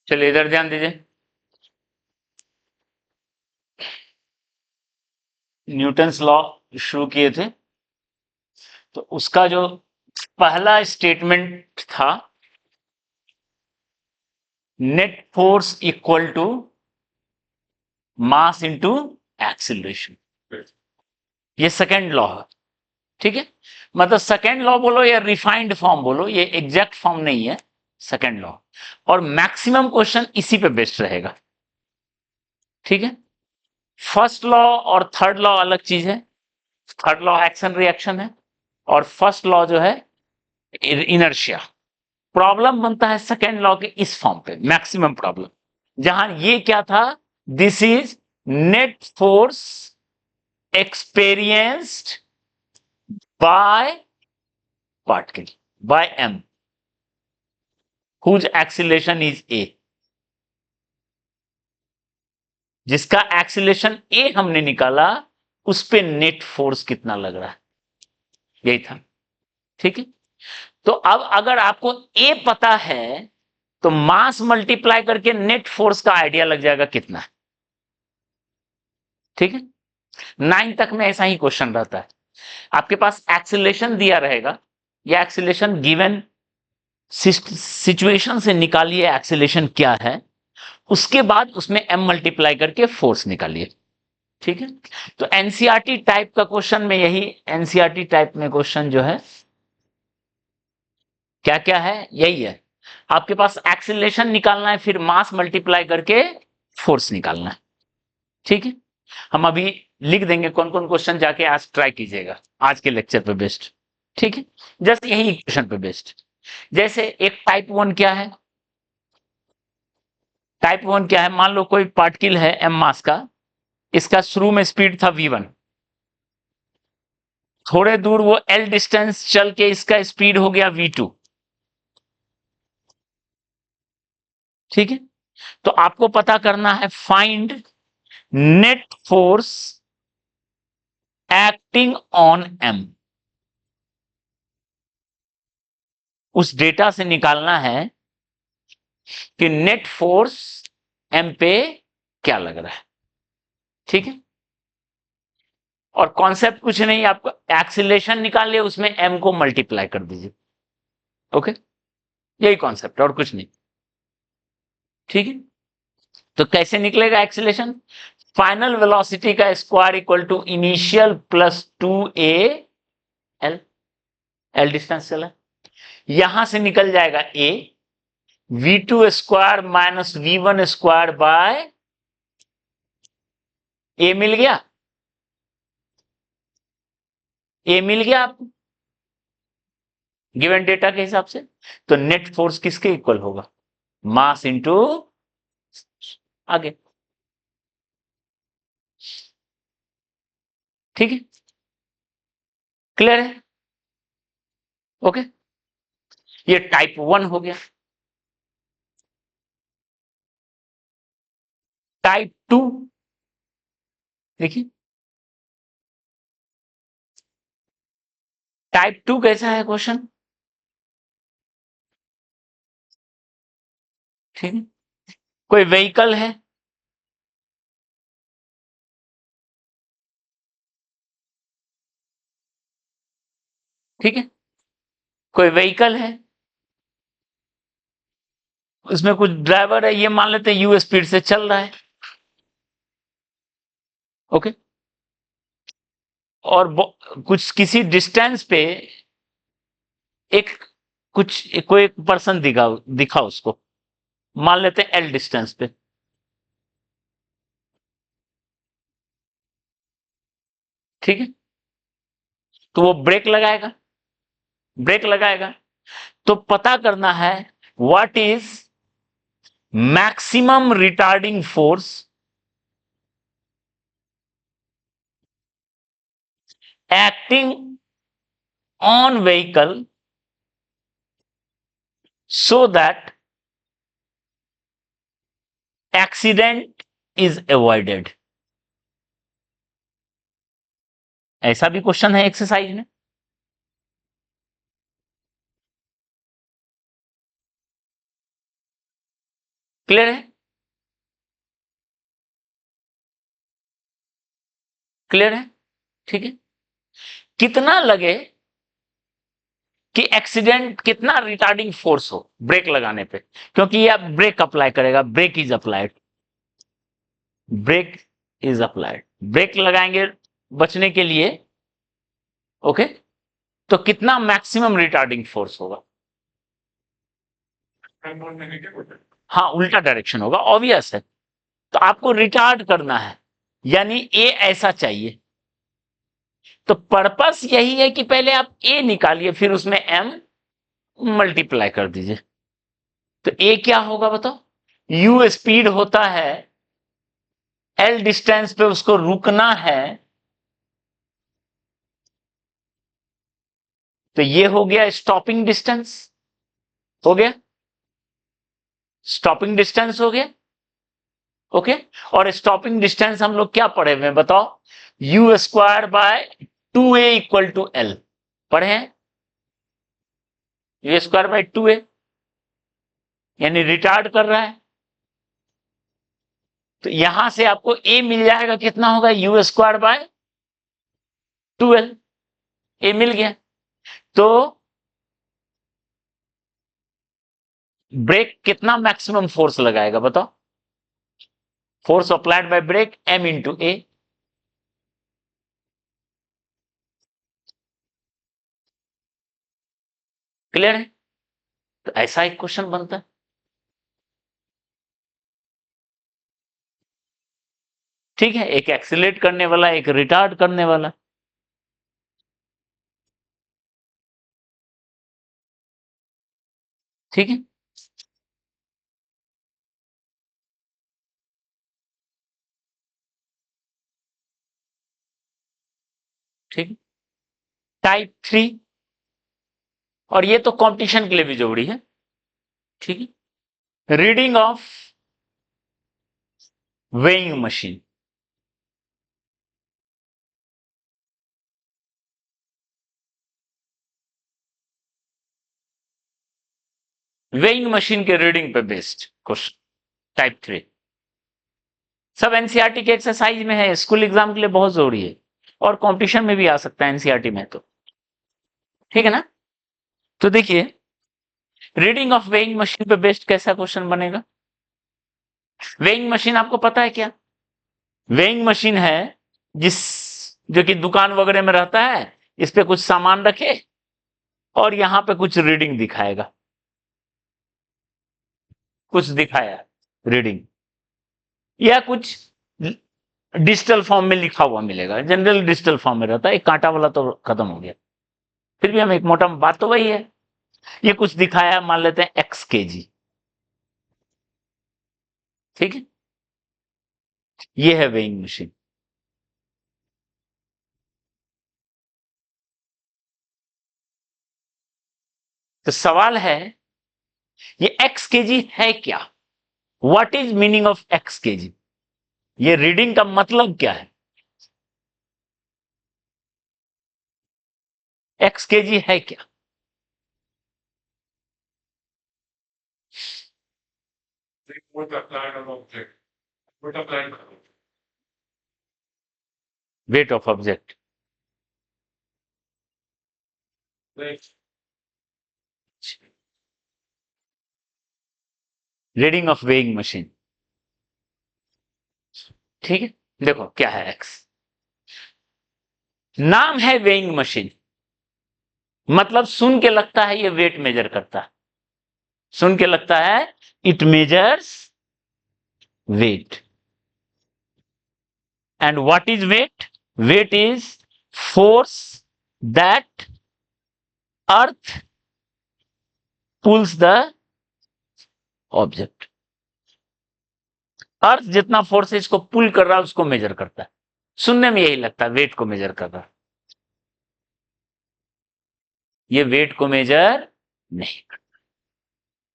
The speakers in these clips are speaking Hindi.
चलिए इधर ध्यान दीजिए। न्यूटन्स लॉ शुरू किए थे, तो उसका जो पहला स्टेटमेंट था, net force equal to mass into acceleration, ये सेकेंड लॉ है। ठीक है, मतलब सेकेंड लॉ बोलो या रिफाइंड फॉर्म बोलो, ये एग्जैक्ट फॉर्म नहीं है, सेकेंड लॉ। और मैक्सिमम क्वेश्चन इसी पे बेस्ड रहेगा। ठीक है, फर्स्ट लॉ और थर्ड लॉ अलग चीज है। थर्ड लॉ एक्शन रिएक्शन है, और फर्स्ट लॉ जो है इनर्शिया। प्रॉब्लम बनता है सेकेंड लॉ के इस फॉर्म पे, मैक्सिमम प्रॉब्लम, जहां ये क्या था, this is net force experienced by particle by m whose acceleration is a, जिसका एक्सीलेशन ए हमने निकाला, उस पे नेट फोर्स कितना लग रहा है, यही था। ठीक है, तो अब अगर आपको ए पता है, तो मास मल्टीप्लाई करके नेट फोर्स का आइडिया लग जाएगा कितना है। ठीक है, 9 तक में ऐसा ही क्वेश्चन रहता है। आपके पास एक्सीलरेशन दिया रहेगा, या एक्सीलरेशन गिवन सिचुएशन से निकालिए एक्सीलरेशन क्या है, उसके बाद उसमें एम मल्टीप्लाई करके फोर्स निकालिए। ठीक है, तो एनसीईआरटी टाइप का क्वेश्चन में यही, एनसीईआरटी टाइप में क्वेश्चन जो है क्या क्या है, यही है। आपके पास एक्सीलरेशन निकालना है, फिर मास मल्टीप्लाई करके फोर्स निकालना है। ठीक है, हम अभी लिख देंगे कौन कौन क्वेश्चन, जाके आज ट्राई कीजिएगा आज के लेक्चर पे बेस्ड। ठीक है, जस्ट यही क्वेश्चन पे बेस्ड। जैसे एक टाइप 1 क्या है, टाइप 1 क्या है, मान लो कोई पार्टिकल है एम मास का, इसका शुरू में स्पीड था v1, थोड़े दूर वो l डिस्टेंस चल के इसका स्पीड हो गया v2। ठीक है, तो आपको पता करना है find net force acting on m। उस डेटा से निकालना है कि नेट फोर्स m पे क्या लग रहा है। ठीक है, और कॉन्सेप्ट कुछ नहीं, आपको एक्सीलरेशन निकालिए, उसमें m को मल्टीप्लाई कर दीजिए। ओके, यही कॉन्सेप्ट और कुछ नहीं। ठीक है, तो कैसे निकलेगा एक्सीलरेशन, फाइनल वेलोसिटी का square equal to initial plus 2a L, L distance चला, यहां से निकल जाएगा a, v2 square minus v1 square by a, मिल गया, a मिल गया आपको गिवन डेटा के हिसाब से। तो नेट फोर्स किसके इक्वल होगा, मास इंटू, आगे। ठीक है, क्लियर है। ओके, ये टाइप 1 हो गया। टाइप 2 देखिए, टाइप 2 कैसा है क्वेश्चन। ठीक है, कोई व्हीकल है, ठीक है, कोई व्हीकल है, उसमें कुछ ड्राइवर है, ये मान लेते हैं यू स्पीड से चल रहा है। ओके, और कुछ किसी डिस्टेंस पे एक कुछ कोई एक पर्सन दिखा दिखा उसको, मान लेते हैं एल डिस्टेंस पे। ठीक है, तो वो ब्रेक लगाएगा, ब्रेक लगाएगा, तो पता करना है what is maximum retarding force acting on vehicle so that accident is avoided। ऐसा भी क्वेश्चन है एक्सरसाइज में। क्लियर है? क्लियर है? ठीक है। कितना लगे कि एक्सीडेंट, कितना रिटार्डिंग फोर्स हो ब्रेक लगाने पे, क्योंकि ये अब ब्रेक अप्लाई करेगा, brake is applied, brake is applied, brake लगाएंगे बचने के लिए। ओके, तो कितना मैक्सिमम रिटार्डिंग फोर्स होगा? हाँ, उल्टा डायरेक्शन होगा, ऑब्वियस है। तो आपको रिटार्ड करना है, यानी ए ऐसा चाहिए। तो पर्पस यही है कि पहले आप ए निकालिए, फिर उसमें एम मल्टीप्लाई कर दीजिए। तो ए क्या होगा बताओ? यू स्पीड होता है, एल डिस्टेंस पे उसको रुकना है, तो ये हो गया स्टॉपिंग डिस्टेंस, हो गया स्टॉपिंग डिस्टेंस, हो गया। ओके, और स्टॉपिंग डिस्टेंस हम लोग क्या पढ़े हुए हैं बताओ? U square by 2a equal to L, पढ़े हैं? यू स्क्वायर बाय 2a, यानी रिटार्ड कर रहा है। तो यहां से आपको a मिल जाएगा, कितना होगा? U square by 2l, a मिल गया। तो ब्रेक कितना मैक्सिमम फोर्स लगाएगा बताओ? Force applied by brake m into A. Clear है? तो ऐसा एक क्वेश्चन बनता है। ठीक है, एक एक्सीलेट करने वाला, एक रिटार्ड करने वाला। ठीक है, ठीक है। टाइप 3, और ये तो कंपटीशन के लिए भी जरूरी है। ठीक है, reading of weighing machine. Weighing machine के रीडिंग पे बेस्ड क्वेश्चन, टाइप 3, सब एनसीईआरटी के एक्सरसाइज में है, स्कूल एग्जाम के लिए बहुत जरूरी है, और कंपटीशन में भी आ सकता है एनसीईआरटी में। तो ठीक है ना? तो देखिए, रीडिंग ऑफ वेइंग मशीन पे बेस्ड कैसा क्वेश्चन बनेगा? वेइंग मशीन आपको पता है क्या? वेइंग मशीन है जिस जो कि दुकान वगैरह में रहता है, इस पे कुछ सामान रखे और यहां पे कुछ रीडिंग दिखाएगा, कुछ दिखाया रीडिंग, या कुछ डिजिटल फॉर्म में लिखा हुआ मिलेगा, जनरल डिजिटल फॉर्म में रहता है, एक कांटा वाला तो खत्म हो गया, फिर भी हम एक मोटा बात तो वही है। ये कुछ दिखाया, मान लेते हैं एक्स केजी, ठीक है, ये है वेइंग मशीन। तो सवाल है, ये एक्स केजी है क्या? What is meaning of x KG? ये रीडिंग का मतलब क्या है? एक्स केजी है क्या? Weight of object, reading of weighing machine. ठीक है, देखो क्या है एक्स, नाम है वेइंग मशीन, मतलब सुन के लगता है ये वेट मेजर करता है, सुन के लगता है it measures weight. And what is weight? Weight is force that earth pulls the object. Earth जितना फोर्स इसको पुल कर रहा है उसको मेजर करता है, सुनने में यही लगता है वेट को मेजर कर रहा है, ये वेट को मेजर नहीं करता।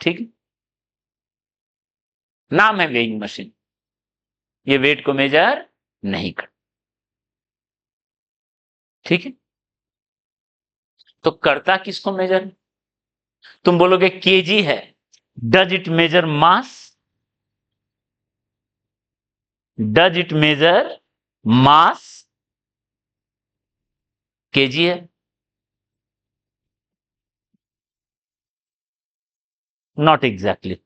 ठीक है, नाम है वेइंग मशीन, ये वेट को मेजर नहीं करता। ठीक है, तो करता किसको मेजर? तुम बोलोगे केजी है, does it measure mass? Does it measure mass? KG है। Not exactly.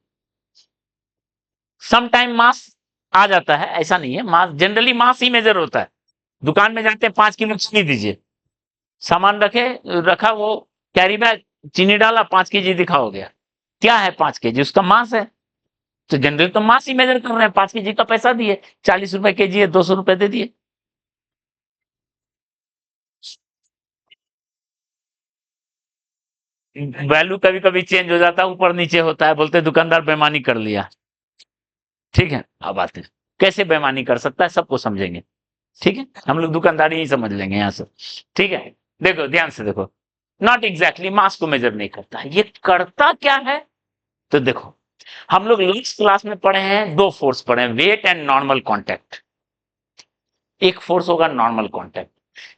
Some time mass आ जाता है, ऐसा नहीं है। मास जनरली मास ही मेजर होता है। दुकान में जाते हैं 5 किलो चीनी दीजिए, सामान रखा वो कैरी बैग, चीनी डाला 5 केजी दिखा, हो गया। क्या है 5 केजी? उसका मास है। तो जनरली तो मास ही मेजर कर रहे हैं। 5 केजी का पैसा दिए, 40 रुपए केजी है, 200 रुपए दे दिए। वैल्यू कभी कभी चेंज हो जाता है, ऊपर नीचे होता है, बोलते हैं दुकानदार बेईमानी कर लिया। ठीक है, अब आते हैं कैसे बेईमानी कर सकता है, सबको समझेंगे। ठीक है, हम लोग दुकानदारी ही समझ लेंगे यहां से। ठीक है, देखो ध्यान से देखो। नॉट एग्जैक्टली मास को मेजर नहीं करता, ये करता क्या है? तो देखो, हम लोग लास्ट क्लास में पढ़े हैं, दो फोर्स पढ़े हैं, वेट एंड नॉर्मल कांटेक्ट। एक फोर्स होगा नॉर्मल कांटेक्ट।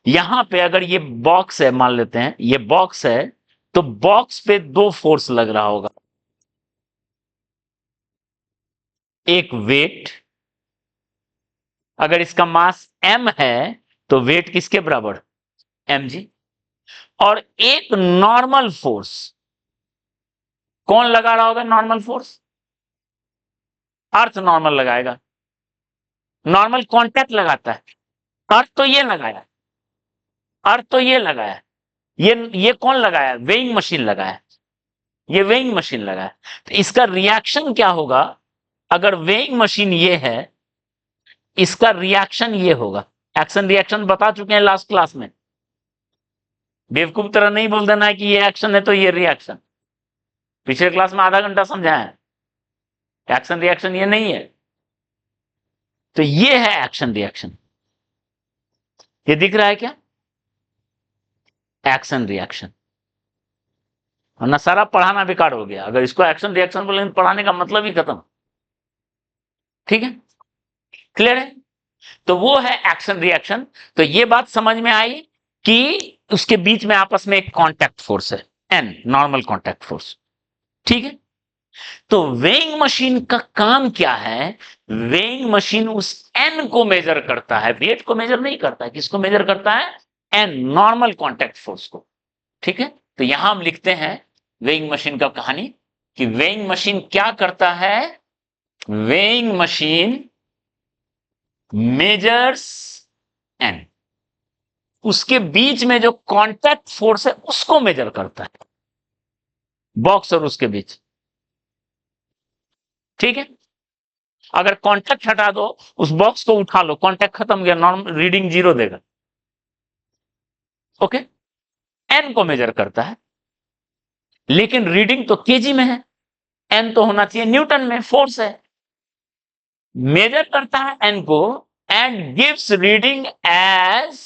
यहां पे अगर ये बॉक्स है, मान लेते हैं ये बॉक्स है, तो बॉक्स पे दो फोर्स लग रहा होगा। एक वेट, अगर इसका मास m है तो वेट किसके बराबर? mg। और एक नॉर्मल फोर्स, कौन लगा रहा होगा नॉर्मल फोर्स? अर्थ नॉर्मल लगाएगा। नॉर्मल कांटेक्ट लगाता है, अर्थ तो ये लगाया, अर्थ तो ये लगाया, ये कौन लगाया? वेइंग मशीन लगाया, ये वेइंग मशीन लगाया। तो इसका रिएक्शन क्या होगा? अगर वेइंग मशीन ये है, इसका रिएक्शन ये होगा। एक्शन रिएक्शन बता चुके हैं लास्ट क्लास में। बेवकूफ तरह नहीं बोल देना है कि ये एक्शन है तो ये रिएक्शन। पिछले क्लास में आधा घंटा समझाया है, एक्शन रिएक्शन ये नहीं है। तो ये है एक्शन रिएक्शन। ये दिख रहा है क्या? Action reaction. वरना सारा पढ़ाना बेकार हो गया अगर इसको एक्शन रिएक्शन बोलेंगे, पढ़ाने का मतलब ही खत्म। ठीक है, क्लियर है? तो वो है एक्शन रिएक्शन। तो ये बात समझ में आई कि उसके बीच में आपस में एक कांटेक्ट फोर्स है, एन, नॉर्मल कांटेक्ट फोर्स। ठीक है, तो वेइंग मशीन का काम क्या है? वेइंग मशीन उस एन को मेजर करता है, वेट को मेजर नहीं करता है। किसको मेजर करता है? एन, नॉर्मल कांटेक्ट फोर्स को। ठीक है, तो यहां हम लिखते हैं वेइंग मशीन का कहानी, कि वेइंग मशीन क्या करता है? वेइंग मशीन मेजर्स एन, उसके बीच में जो कांटेक्ट फोर्स है उसको मेजर करता है, बॉक्स और उसके बीच। ठीक है, अगर कांटेक्ट हटा दो, उस बॉक्स को उठा लो, कांटेक्ट खत्म गया, नॉर्मल रीडिंग 0 देगा। ओके, एन को मेजर करता है, लेकिन रीडिंग तो केजी में है, एन तो होना चाहिए न्यूटन में, फोर्स है। मेजर करता है एन को and gives reading as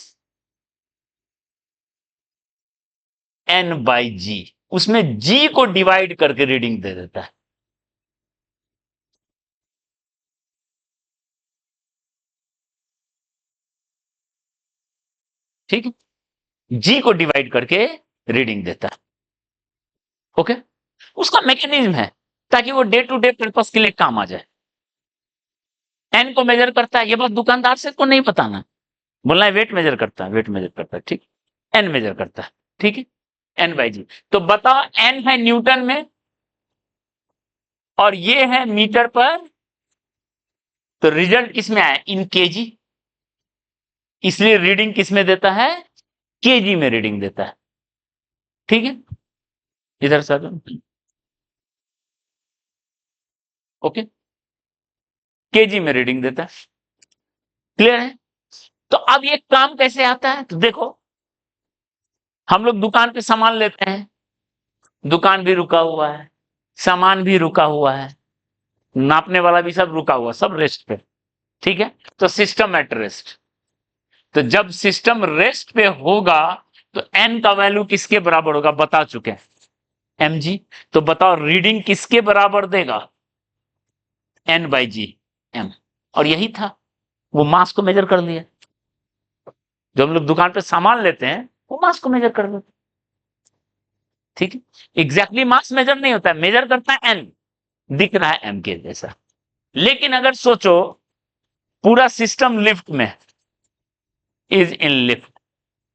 N by G, उसमें जी को डिवाइड करके रीडिंग दे देता है। ठीक है, जी को डिवाइड करके रीडिंग देता है। ओके, उसका मैकेनिज्म है ताकि वो डे टू डे पर्पस के लिए काम आ जाए। एन को मेजर करता है, ये बात दुकानदार से को नहीं बताना, बोलना है वेट मेजर करता है, वेट मेजर करता है। ठीक, एन मेजर करता है। ठीक है, एन बाई जी। तो बताओ, एन है न्यूटन में और ये है मीटर पर, तो रिजल्ट किसमें आया? इन केजी। इसलिए रीडिंग किसमें देता है? केजी में रीडिंग देता है। ठीक है, इधर से ओके, केजी में रीडिंग देता है। क्लियर है? तो अब ये काम कैसे आता है? तो देखो, हम लोग दुकान पे सामान लेते हैं, दुकान भी रुका हुआ है, सामान भी रुका हुआ है, नापने वाला भी सब रुका हुआ, सब रेस्ट पे। ठीक है, तो सिस्टम एट रेस्ट। तो जब सिस्टम रेस्ट पे होगा तो एन का वैल्यू किसके बराबर होगा? बता चुके हैं, एम जी। तो बताओ रीडिंग किसके बराबर देगा? N by G, M. और यही था, वो मास को मेजर कर लिया। जो हम लोग दुकान पे सामान लेते हैं वो मास को मेजर कर लेते हैं। ठीक है, एग्जैक्टली मास मेजर नहीं होता है, मेजर करता है एन, दिख रहा है एम के जैसा। लेकिन अगर सोचो पूरा सिस्टम लिफ्ट में, इज इन लिफ्ट,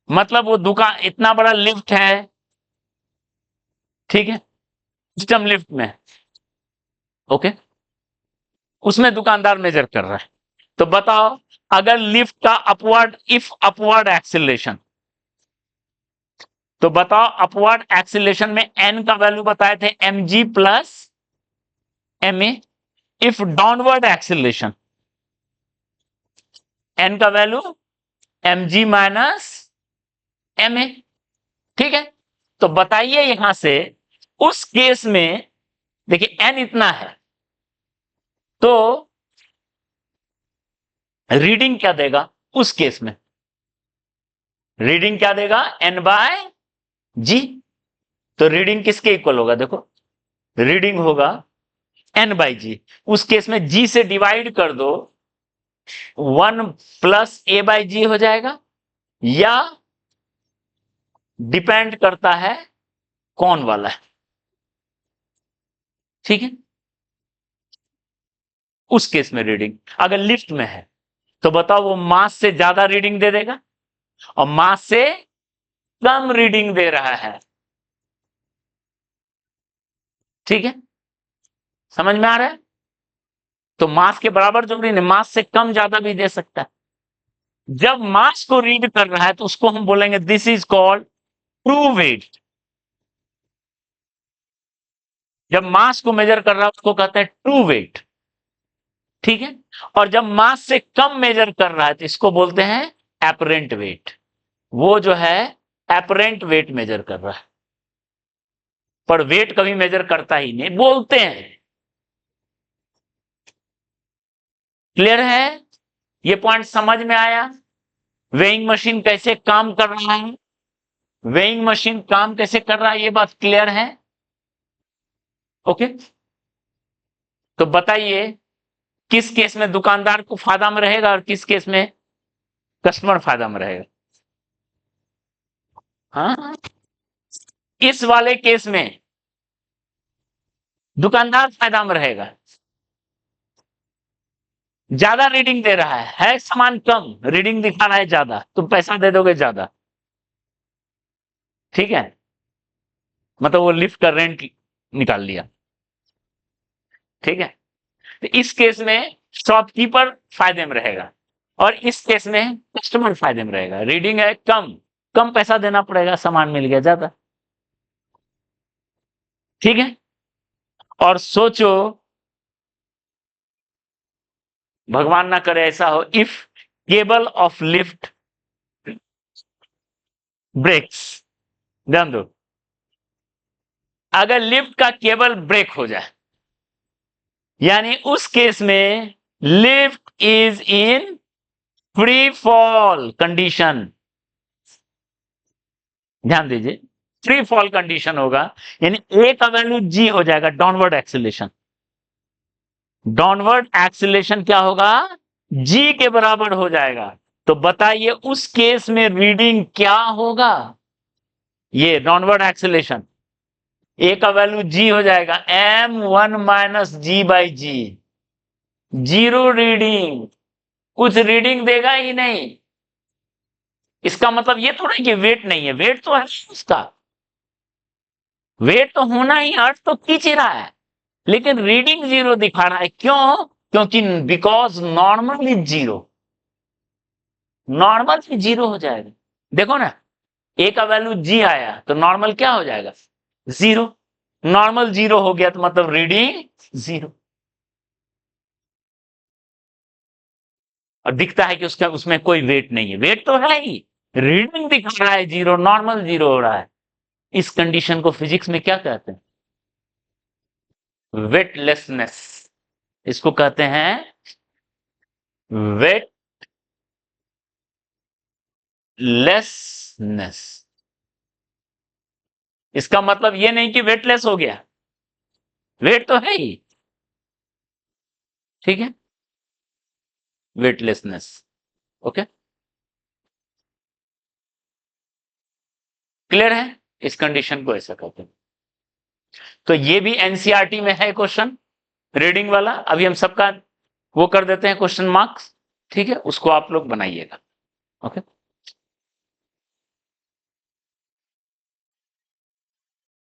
मतलब वो दुकान इतना बड़ा लिफ्ट है, ठीक है, सिस्टम लिफ्ट में, ओके, उसमें दुकानदार मेजर कर रहा है। तो बताओ, अगर लिफ्ट का अपवर्ड, इफ अपवर्ड एक्सीलरेशन, तो बताओ अपवर्ड एक्सीलरेशन में एन का वैल्यू बताए थे mg plus ma, if downward acceleration N का वैल्यू mg माइनस ma, ठीक है। तो बताइए यहां से उस केस में, देखिए एन इतना है, तो रीडिंग क्या देगा उस केस में, रीडिंग क्या देगा, एन बाय जी। तो रीडिंग किसके इक्वल होगा, देखो रीडिंग होगा एन बाई जी, उस केस में जी से डिवाइड कर दो, 1 प्लस ए बाई जी हो जाएगा, या डिपेंड करता है कौन वाला है, ठीक है। उस केस में रीडिंग अगर लिफ्ट में है, तो बताओ वो मास से ज्यादा रीडिंग दे देगा और मास से कम रीडिंग दे रहा है, ठीक है, समझ में आ रहा है। तो मास के बराबर जरूरी नहीं, मास से कम ज्यादा भी दे सकता है। जब मास को रीड कर रहा है तो उसको हम बोलेंगे this is called true weight. जब मास को मेजर कर रहा है उसको कहते हैं ट्रू वेट, ठीक है। और जब मास से कम मेजर कर रहा है तो इसको बोलते हैं एपरेंट वेट। वो जो है एपरेंट वेट मेजर कर रहा है, पर वेट कभी मेजर करता ही नहीं, बोलते हैं। क्लियर है, ये पॉइंट समझ में आया। वेइंग मशीन कैसे काम कर रहा है, वेइंग मशीन काम कैसे कर रहा है, ये बात क्लियर है, ओके। तो बताइए किस केस में दुकानदार को फायदा में रहेगा और किस केस में कस्टमर फायदा में रहेगा। हाँ, इस वाले केस में दुकानदार फायदा में रहेगा, ज्यादा रीडिंग दे रहा है सामान कम, रीडिंग दिखा रहा है ज्यादा, तुम पैसा दे दोगे ज्यादा, ठीक है, मतलब वो लिफ्ट का रेंट निकाल लिया, ठीक है। तो इस केस में शॉपकीपर फायदे में रहेगा और इस केस में कस्टमर फायदे में रहेगा। रीडिंग है कम, कम पैसा देना पड़ेगा, सामान मिल गया ज्यादा, ठीक है। और सोचो, भगवान ना करे ऐसा हो, if cable of lift breaks, ध्यान दो, अगर लिफ्ट का केबल ब्रेक हो जाए, यानी उस केस में lift is in free fall condition, ध्यान दीजिए, फ्री फॉल कंडीशन होगा, यानी ए का वैल्यू जी हो जाएगा, डाउनवर्ड एक्सीलरेशन, डाउनवर्ड एक्सीलरेशन क्या होगा, जी के बराबर हो जाएगा। तो बताइए उस केस में रीडिंग क्या होगा, ये डाउनवर्ड एक्सीलरेशन, ए का वैल्यू जी हो जाएगा m1 minus G by G, zero reading, कुछ रीडिंग देगा ही नहीं। इसका मतलब ये थोड़ा कि वेट नहीं है, वेट तो है उसका, वेट तो होना ही, अर्थ तो खींच ही रहा है, लेकिन रीडिंग जीरो दिखा रहा है, क्यों, क्योंकि because normal is zero, normal भी जीरो हो जाएगा। देखो ना, ए का वैल्यू जी आया तो नॉर्मल क्या हो जाएगा, जीरो, नॉर्मल जीरो हो गया तो मतलब रीडिंग जीरो, और दिखता है कि उसका उसमें कोई वेट नहीं है, वेट तो है ही, रीडिंग दिखा रहा है जीरो, नॉर्मल जीरो हो रहा है। इस कंडीशन को फिजिक्स में क्या कहते हैं, वेटलेसनेस, इसको कहते हैं वेटलेसनेस। इसका मतलब ये नहीं कि वेटलेस हो गया, वेट तो है ही, ठीक है, वेटलेसनेस, ओके, क्लियर है। इस कंडीशन को ऐसा कहते हैं। तो ये भी एनसीईआरटी में है क्वेश्चन, रीडिंग वाला, अभी हम सबका वो कर देते हैं क्वेश्चन मार्क्स, ठीक है, उसको आप लोग बनाइएगा। ओके।